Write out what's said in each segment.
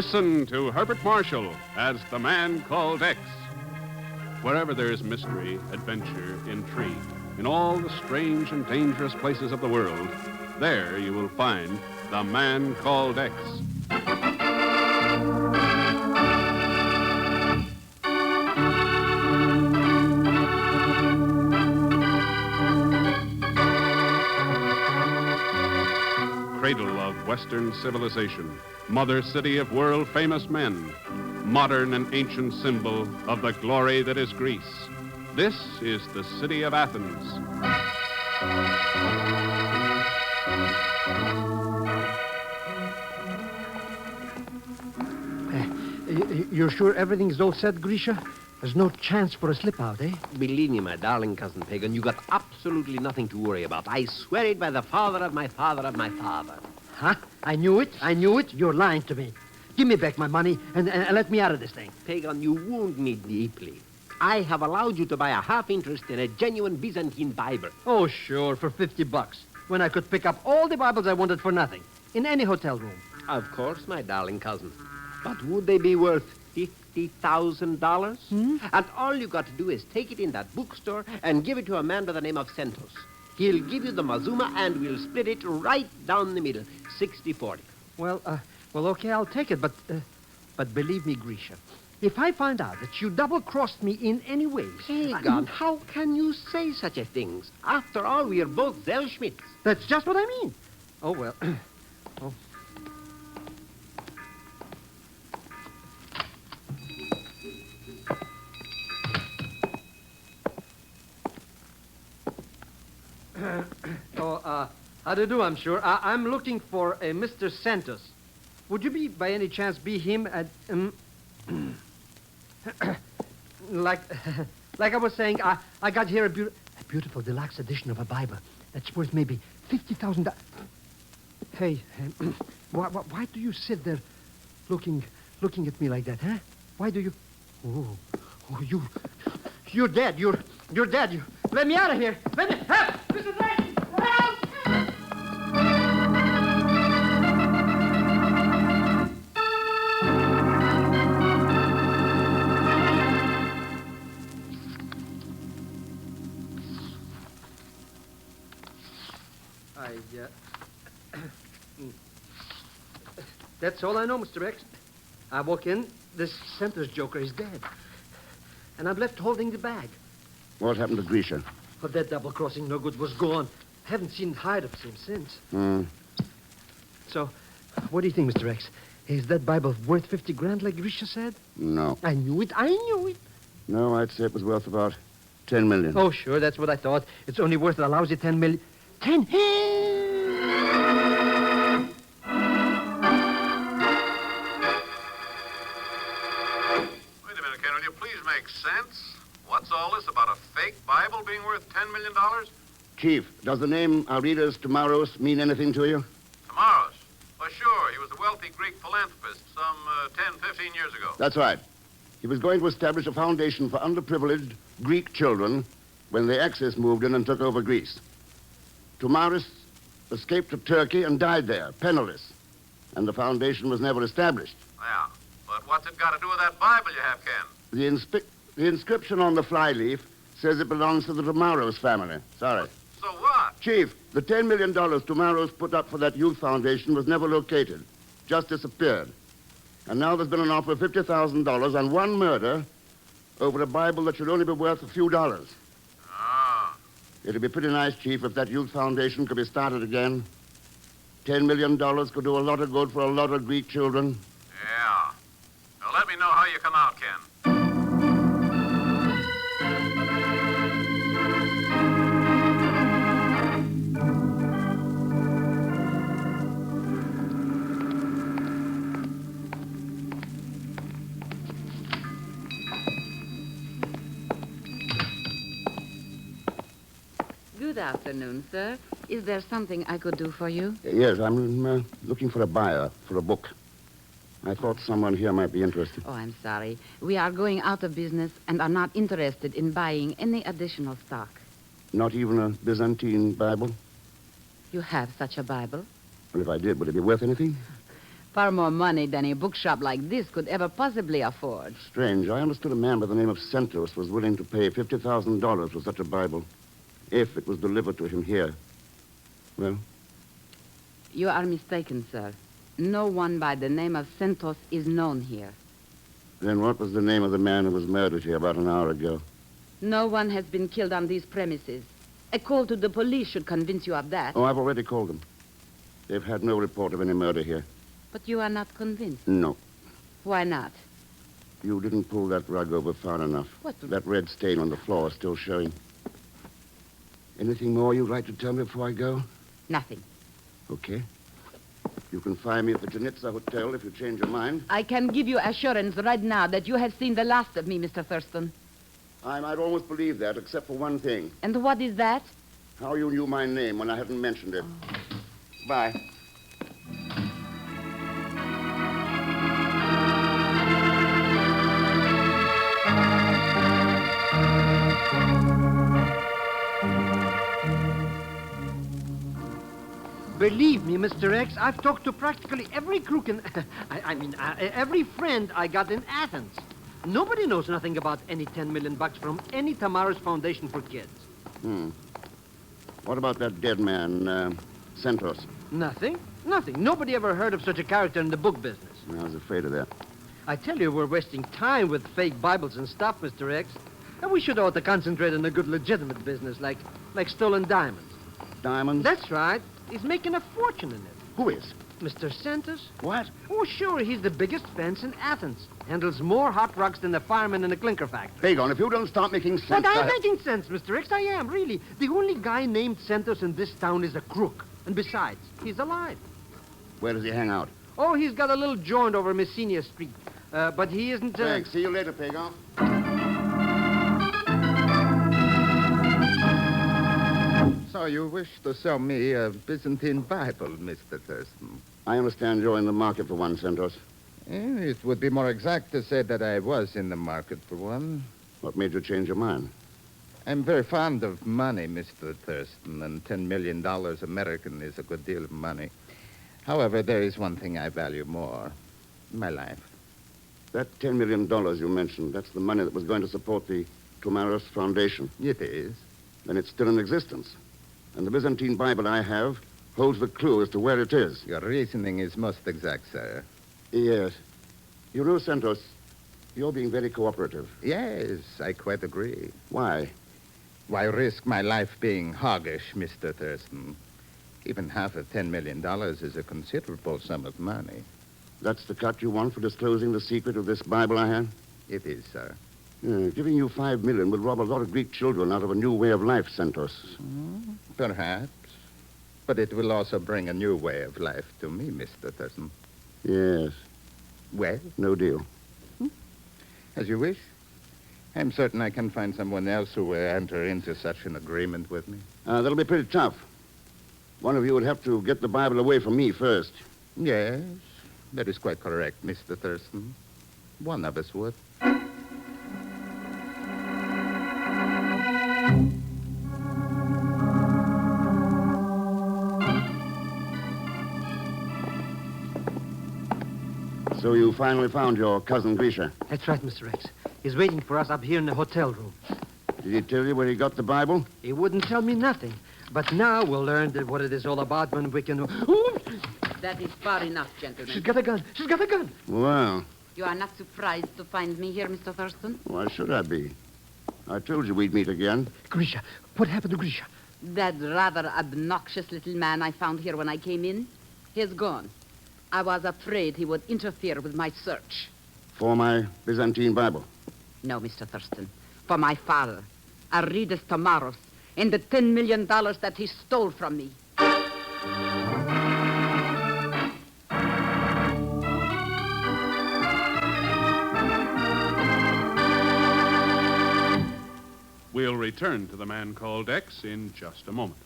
Listen to Herbert Marshall as the man called X. Wherever there is mystery, adventure, intrigue, in all the strange and dangerous places of the world, there you will find the man called X. Cradle of Western civilization, mother city of world-famous men, modern and ancient symbol of the glory that is Greece. This is the city of Athens. You're sure everything's all set, Grisha? There's no chance for a slip-out, eh? Believe me, my darling cousin Pegon, you got absolutely nothing to worry about. I swear it by the father of my father of my father. Huh? I knew it. You're lying to me. Give me back my money and let me out of this thing. Pegon, you wound me deeply. I have allowed you to buy a half interest in a genuine Byzantine Bible. Oh, sure, for $50, when I could pick up all the Bibles I wanted for nothing, in any hotel room. Of course, my darling cousin. But would they be worth $50,000? And all you got to do is take it in that bookstore and give it to a man by the name of Santos. He'll give you the Mazuma and we'll split it right down the middle, 60-40. Well, okay, I'll take it, but believe me, Grisha, if I find out that you double-crossed me in any way... Pegon, how can you say such a thing? After all, we are both Zellschmidts. That's just what I mean. Oh, well. Oh. How do you do, I'm sure. I'm looking for a Mr. Santos. Would you by any chance be him at... like I was saying, I got here a beautiful deluxe edition of a Bible that's worth maybe $50,000. Hey, why do you sit there looking at me like that, huh? Why do you... Oh, you're dead. You're dead. Let me out of here. Let me... Help! Mr. Drake! Help! That's all I know, Mr. X. I walk in, this Santos joker is dead. And I'm left holding the bag. What happened to Grisha? Oh, that double-crossing no good was gone. I haven't seen hide of him since. So, what do you think, Mr. X? Is that Bible worth $50,000 like Grisha said? No. I knew it. No, I'd say it was worth about $10 million. Oh, sure, that's what I thought. It's only worth a lousy $10 million. 10? Sense? What's all this about a fake Bible being worth $10 million? Chief, does the name Aretas Tomaros mean anything to you? Tomaros? Well, sure. He was a wealthy Greek philanthropist some 10, 15 years ago. That's right. He was going to establish a foundation for underprivileged Greek children when the Axis moved in and took over Greece. Tomaros escaped to Turkey and died there, penniless. And the foundation was never established. Yeah, but what's it got to do with that Bible you have, Ken? The inscription on the flyleaf says it belongs to the Tomaros family. Sorry. So what? Chief, the $10 million Tomaros put up for that youth foundation was never located. Just disappeared. And now there's been an offer of $50,000 on one murder over a Bible that should only be worth a few dollars. Ah. It'd be pretty nice, Chief, if that youth foundation could be started again. $10 million could do a lot of good for a lot of Greek children. Yeah. Now let me know how you come out, Ken. Good afternoon, sir. Is there something I could do for you? Yes, I'm looking for a buyer for a book. I thought someone here might be interested. Oh, I'm sorry. We are going out of business and are not interested in buying any additional stock. Not even a Byzantine Bible? You have such a Bible? Well, if I did, would it be worth anything? Far more money than a bookshop like this could ever possibly afford. Strange. I understood a man by the name of Santos was willing to pay $50,000 for such a Bible if it was delivered to him here. Well? You are mistaken, sir. No one by the name of Santos is known here. Then what was the name of the man who was murdered here about an hour ago? No one has been killed on these premises. A call to the police should convince you of that. Oh, I've already called them. They've had no report of any murder here. But you are not convinced. No. Why not? You didn't pull that rug over far enough. What? That red stain on the floor is still showing. Anything more you'd like to tell me before I go? Nothing. Okay. You can find me at the Janitza Hotel if you change your mind. I can give you assurance right now that you have seen the last of me, Mr. Thurston. I might almost believe that, except for one thing. And what is that? How you knew my name when I hadn't mentioned it. Bye. Believe me, Mr. X, I've talked to practically every crook in... every friend I got in Athens. Nobody knows nothing about any $10 million from any Tamaris Foundation for Kids. What about that dead man, Santos? Nothing. Nothing. Nobody ever heard of such a character in the book business. I was afraid of that. I tell you, we're wasting time with fake Bibles and stuff, Mr. X. And we should ought to concentrate on a good legitimate business like stolen diamonds. Diamonds? That's right. He's making a fortune in it. Who is? Mr. Santos? What? Oh, sure, he's the biggest fence in Athens. Handles more hot rocks than the fireman in a clinker factory. Pegon, if you don't start making sense... But I'm making sense, Mr. X. I am, really. The only guy named Santos in this town is a crook. And besides, he's alive. Where does he hang out? Oh, he's got a little joint over Messina Street. But he isn't... Thanks. See you later, Pegon. So you wish to sell me a Byzantine Bible, Mr. Thurston? I understand you're in the market for one, Santos. It would be more exact to say that I was in the market for one. What made you change your mind? I'm very fond of money, Mr. Thurston, and $10 million American is a good deal of money. However, there is one thing I value more. My life. That $10 million you mentioned, that's the money that was going to support the Tamaris Foundation. It is. Then it's still in existence. And the Byzantine Bible I have holds the clue as to where it is. Your reasoning is most exact, sir. Yes. You know, Santos, you're being very cooperative. Yes, I quite agree. Why? Why risk my life being hoggish, Mr. Thurston? Even half of $10 million is a considerable sum of money. That's the cut you want for disclosing the secret of this Bible I have? It is, sir. Giving you $5 million would rob a lot of Greek children out of a new way of life, Santos. Perhaps. But it will also bring a new way of life to me, Mr. Thurston. Yes. Well? No deal. As you wish. I'm certain I can find someone else who will enter into such an agreement with me. That'll be pretty tough. One of you would have to get the Bible away from me first. Yes, that is quite correct, Mr. Thurston. One of us would. So you finally found your cousin Grisha. That's right, Mr. X. He's waiting for us up here in the hotel room. Did he tell you where he got the Bible? He wouldn't tell me nothing. But now we'll learn what it is all about when we can... Ooh! That is far enough, gentlemen. She's got a gun. She's got a gun. Well, You are not surprised to find me here, Mr. Thurston? why should I be? I told you we'd meet again. Grisha. What happened to Grisha? That rather obnoxious little man I found here when I came in, he's gone. I was afraid he would interfere with my search. For my Byzantine Bible. No, Mr. Thurston. For my father, Arides Tamaros, and the $10 million that he stole from me. We'll return to the man called X in just a moment.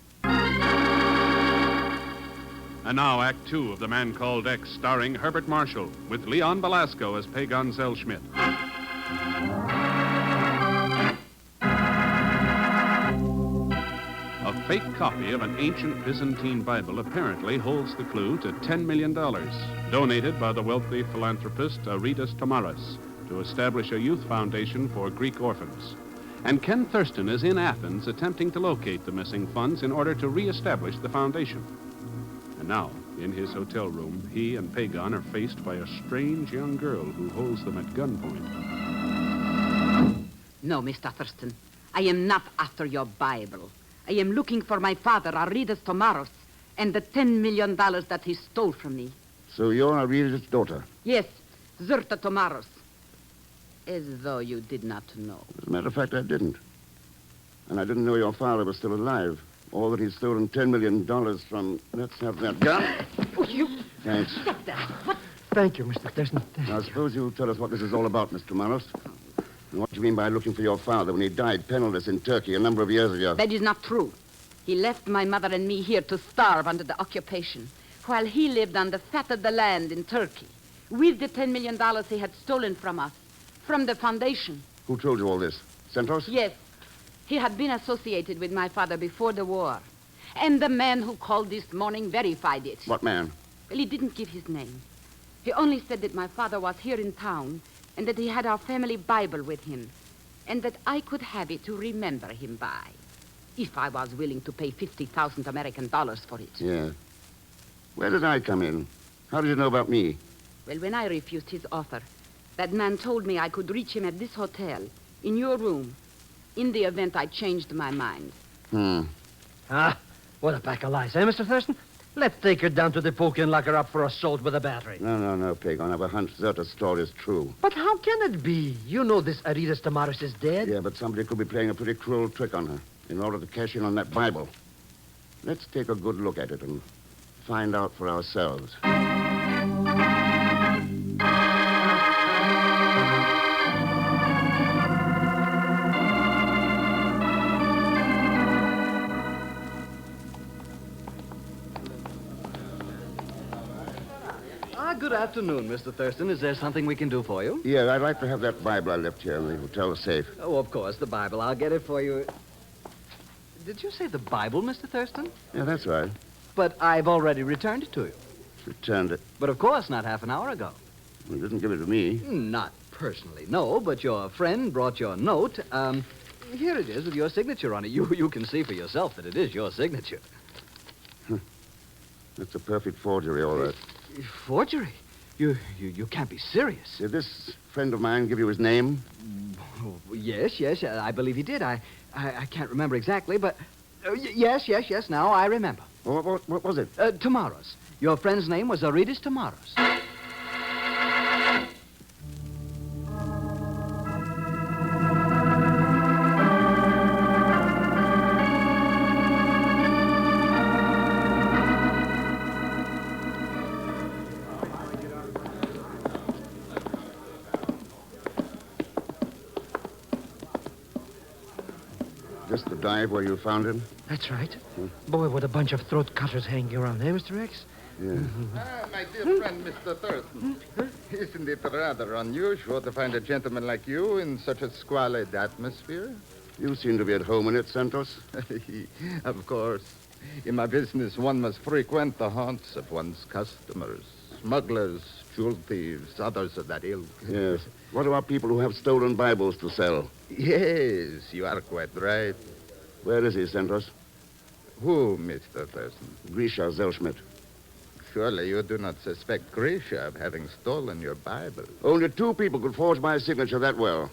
And now, Act Two of The Man Called X, starring Herbert Marshall, with Leon Belasco as Pegon Zellschmidt. A fake copy of an ancient Byzantine Bible apparently holds the clue to $10 million, donated by the wealthy philanthropist Aridus Tomaris to establish a youth foundation for Greek orphans. And Ken Thurston is in Athens attempting to locate the missing funds in order to reestablish the foundation. And now, in his hotel room, he and Pegon are faced by a strange young girl who holds them at gunpoint. No, Mr. Thurston. I am not after your Bible. I am looking for my father, Aridus Tomaros, and the $10 million that he stole from me. So you're Aridus' daughter? Yes, Zurta Tomaros. As though you did not know. As a matter of fact, I didn't. And I didn't know your father was still alive. Or that he's stolen $10 million from... Let's have that gun. Oh, you... Thanks. Stop that. What? Thank you, Mr. Thurston. Now, suppose you tell us what this is all about, Mr. Manos. And what do you mean by looking for your father when he died penniless in Turkey a number of years ago? That is not true. He left my mother and me here to starve under the occupation, while he lived on the fat of the land in Turkey, with the $10 million he had stolen from us, from the foundation. Who told you all this? Centros? Yes. He had been associated with my father before the war. And the man who called this morning verified it. What man? Well, he didn't give his name. He only said that my father was here in town and that he had our family Bible with him and that I could have it to remember him by if I was willing to pay 50,000 American dollars for it. Yeah. Where did I come in? How did you know about me? Well, when I refused his offer, that man told me I could reach him at this hotel, in your room. In the event I changed my mind. Ah, what a pack of lies, eh, Mr. Thurston? Let's take her down to the poke and lock her up for assault with a battery. No, Pegon. I have a hunch Zerta's story is true. But how can it be? You know this Aridus Tomaris is dead. Yeah, but somebody could be playing a pretty cruel trick on her in order to cash in on that Bible. Let's take a good look at it and find out for ourselves. Good afternoon, Mr. Thurston. Is there something we can do for you? Yeah, I'd like to have that Bible I left here in the hotel safe. Oh, of course, the Bible. I'll get it for you. Did you say the Bible, Mr. Thurston? Yeah, that's right. But I've already returned it to you. Returned it. But of course, not half an hour ago. You didn't give it to me. Not personally, no, but your friend brought your note. Here it is with your signature on it. You can see for yourself that it is your signature. It's a perfect forgery, all that. Forgery? You can't be serious. Did this friend of mine give you his name? Oh, yes, I believe he did. I can't remember exactly, but... yes, now I remember. What was it? Tomaros. Your friend's name was Aridus Tomaros. This the dive where you found him? That's right. Boy, what a bunch of throat cutters hanging around, eh, Mr. X? Yeah. My dear friend, Mr. Thurston. Isn't it rather unusual to find a gentleman like you in such a squalid atmosphere? You seem to be at home in it, Santos. Of course. In my business, one must frequent the haunts of one's customers. Smugglers, jewel thieves, others of that ilk. Yes. What about people who have stolen Bibles to sell? Yes, you are quite right. Where is he, Santos? Who, Mr. Thurston? Grisha Zellschmidt. Surely you do not suspect Grisha of having stolen your Bible. Only 2 people could forge my signature that well.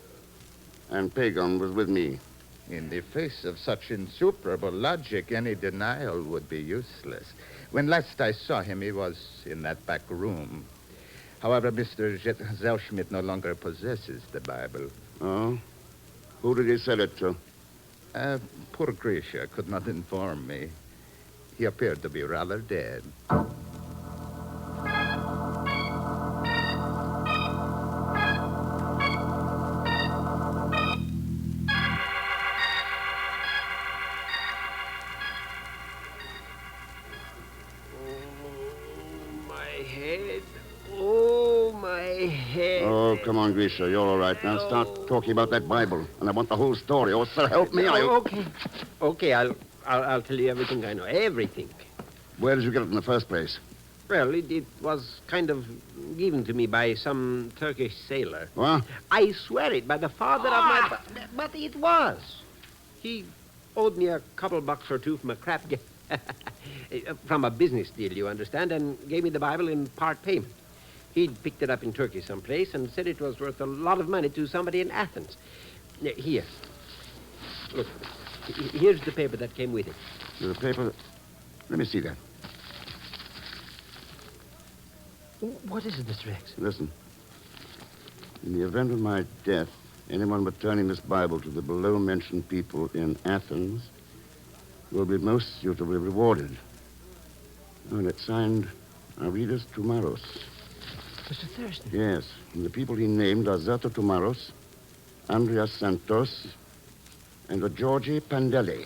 And Pegon was with me. In the face of such insuperable logic, any denial would be useless. When last I saw him, he was in that back room. However, Mr. Zellschmidt no longer possesses the Bible. Oh? Who did he sell it to? Poor Grisha could not inform me. He appeared to be rather dead. Oh, come on, Grisha. You're all right. Now start talking about that Bible. And I want the whole story. Oh, sir, help me. Okay, I'll tell you everything I know. Everything. Where did you get it in the first place? Well, it was kind of given to me by some Turkish sailor. What? I swear it by the father of my... But it was. He owed me a couple bucks or two from a crap... from a business deal, you understand, and gave me the Bible in part payment. He'd picked it up in Turkey someplace and said it was worth a lot of money to somebody in Athens. Here. Look, here's the paper that came with it. The paper... Let me see that. What is it, Mr. X? Listen. In the event of my death, anyone returning this Bible to the below-mentioned people in Athens will be most suitably rewarded. Oh, and it's signed Aridus Tumaros. Mr. Thurston? Yes, and the people he named are Zerto Tumaros, Andreas Santos, and a Georgi Pandeli.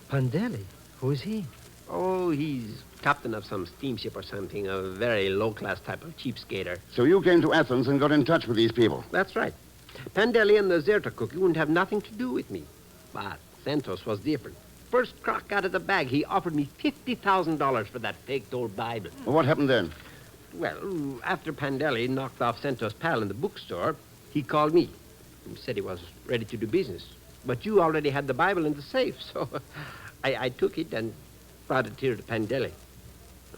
Pandeli? Who is he? Oh, he's captain of some steamship or something, a very low-class type of cheapskater. So you came to Athens and got in touch with these people? That's right. Pandeli and the Zerta cookie wouldn't have nothing to do with me. But Santos was different. First crock out of the bag, he offered me $50,000 for that faked old Bible. Well, what happened then? Well, after Pandeli knocked off Santos' pal in the bookstore, he called me and said he was ready to do business. But you already had the Bible in the safe, so I took it and brought it here to Pandeli.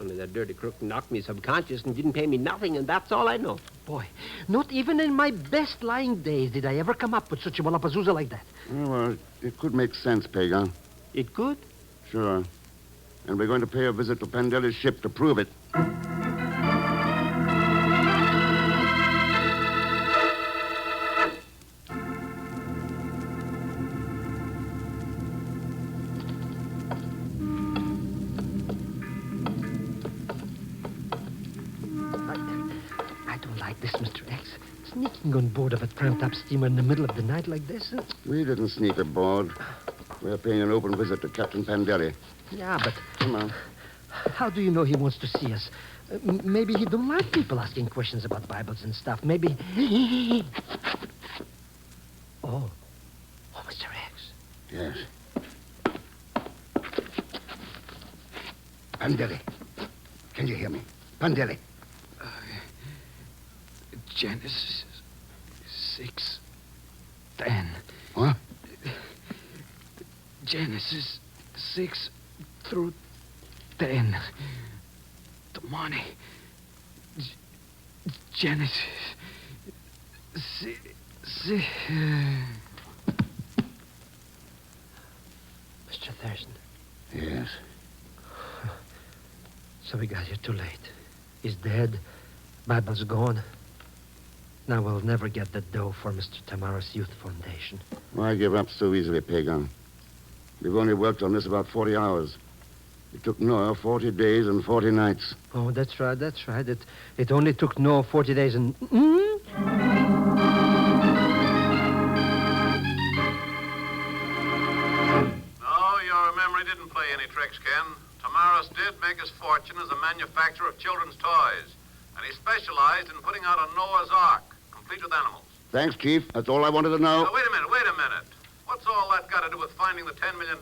Only that dirty crook knocked me subconscious and didn't pay me nothing, and that's all I know. Boy, not even in my best lying days did I ever come up with such a wallapazooza like that. Well, it could make sense, Pegon. It could? Sure. And we're going to pay a visit to Pandeli's ship to prove it. I don't like this, Mr. X. Sneaking on board of a tramped-up steamer in the middle of the night like this. We didn't sneak aboard. We're paying an open visit to Captain Pandeli. Yeah, but... Come on. How do you know he wants to see us? Maybe he don't like people asking questions about Bibles and stuff. Maybe... Oh, Mr. X. Yes. Pandeli. Can you hear me? Pandeli. Genesis 6:10. What? Genesis 6 through 10. The money. Genesis 6. Mr. Thurston. Yes. So we got here too late. He's dead. Bible's gone. Now we'll never get the dough for Mr. Tamaris Youth Foundation. Why give up so easily, Pegon? We've only worked on this about 40 hours. It took Noah 40 days and 40 nights. Oh, that's right. It only took Noah 40 days and... No, your memory didn't play any tricks, Ken. Tamaris did make his fortune as a manufacturer of children's toys, and he specialized in putting out a Noah's Ark, complete with animals. Thanks, Chief. That's all I wanted to know. Now, wait a minute. What's all that got to do with finding the $10 million,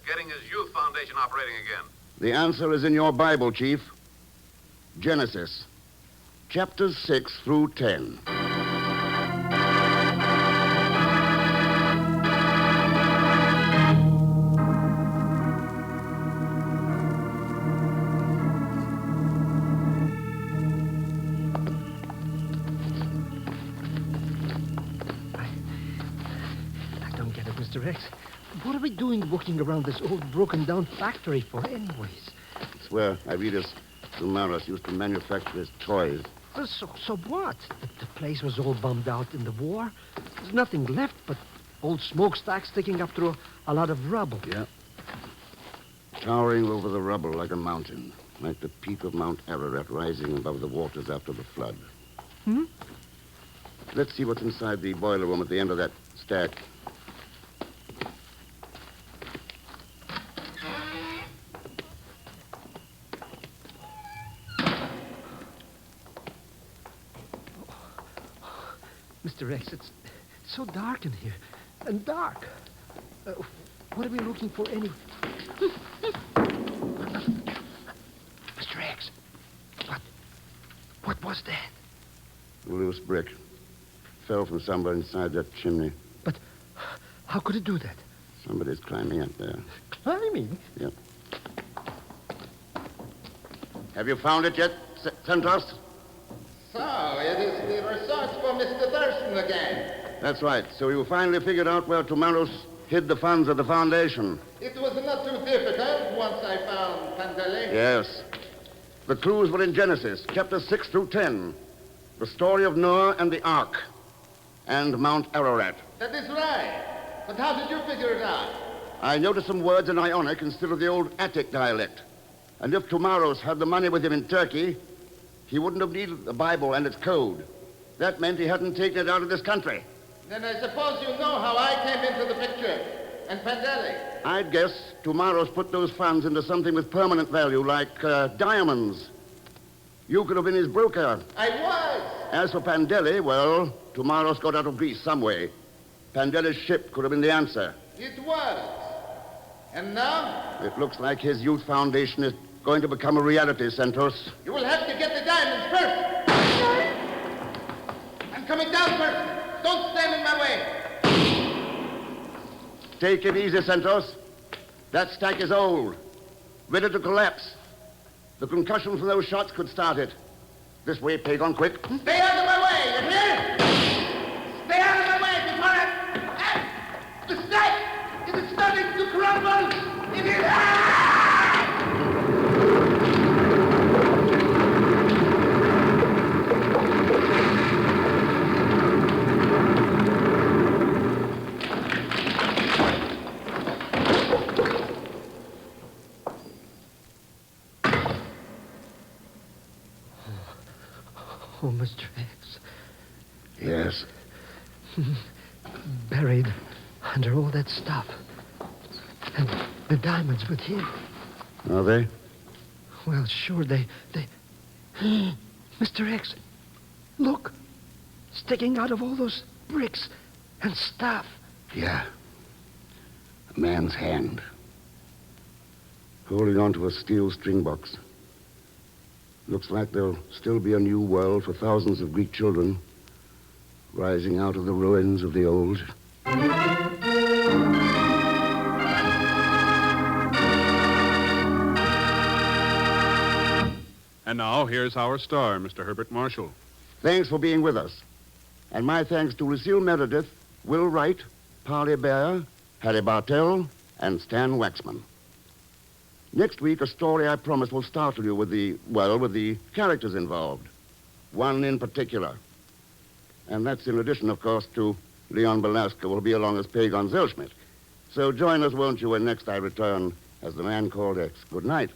getting his youth foundation operating again? The answer is in your Bible, Chief. Genesis, chapters 6 through 10. Mr. X, what are we doing walking around this old broken-down factory for anyways? It's where Aridus Tumaros used to manufacture his toys. So what? The place was all bombed out in the war. There's nothing left but old smokestacks sticking up through a lot of rubble. Yeah. Towering over the rubble like a mountain, like the peak of Mount Ararat rising above the waters after the flood. Let's see what's inside the boiler room at the end of that stack. Mr. X, it's so dark in here. And dark. What are we looking for anyway? Mr. X, what was that? A loose brick. Fell from somewhere inside that chimney. But how could it do that? Somebody's climbing up there. Climbing? Yep. Have you found it yet, Centros? So, it is the research for Mr. Thurston again. That's right. So you finally figured out where Tomaros hid the funds of the foundation. It was not too difficult once I found Pandele. Yes. The clues were in Genesis, chapters 6 through 10. The story of Noah and the Ark. And Mount Ararat. That is right. But how did you figure it out? I noticed some words in Ionic instead of the old Attic dialect. And if Tomaros had the money with him in Turkey, he wouldn't have needed the Bible and its code. That meant he hadn't taken it out of this country. Then I suppose you know how I came into the picture. And Pandele. I'd guess Tomaros put those funds into something with permanent value, like diamonds. You could have been his broker. I was. As for Pandele, well, Tomaros got out of Greece some way. Pandele's ship could have been the answer. It was. And now? It looks like his youth foundation is going to become a reality, Centros. You will have to get the diamonds first. I'm coming down first. Don't stand in my way. Take it easy, Centros. That stack is old, ready to collapse. The concussion from those shots could start it. This way, Pegon, quick. Stay out of my way, you hear? Stay out of my way before I... The stack! It is starting to crumble! It is... Oh, Mr. X. Yes. Buried under all that stuff. And the diamonds with him. Are they? Well, sure, they... Mr. X, look. Sticking out of all those bricks and stuff. Yeah. A man's hand. Holding on to a steel string box. Looks like there'll still be a new world for thousands of Greek children rising out of the ruins of the old. And now, here's our star, Mr. Herbert Marshall. Thanks for being with us. And my thanks to Lucille Meredith, Will Wright, Parley Bear, Harry Bartell, and Stan Waxman. Next week, a story I promise will startle you with the characters involved. One in particular. And that's in addition, of course, to Leon Belasco will be along as Pegon Zellschmidt. So join us, won't you, when next I return as the man called X. Good night.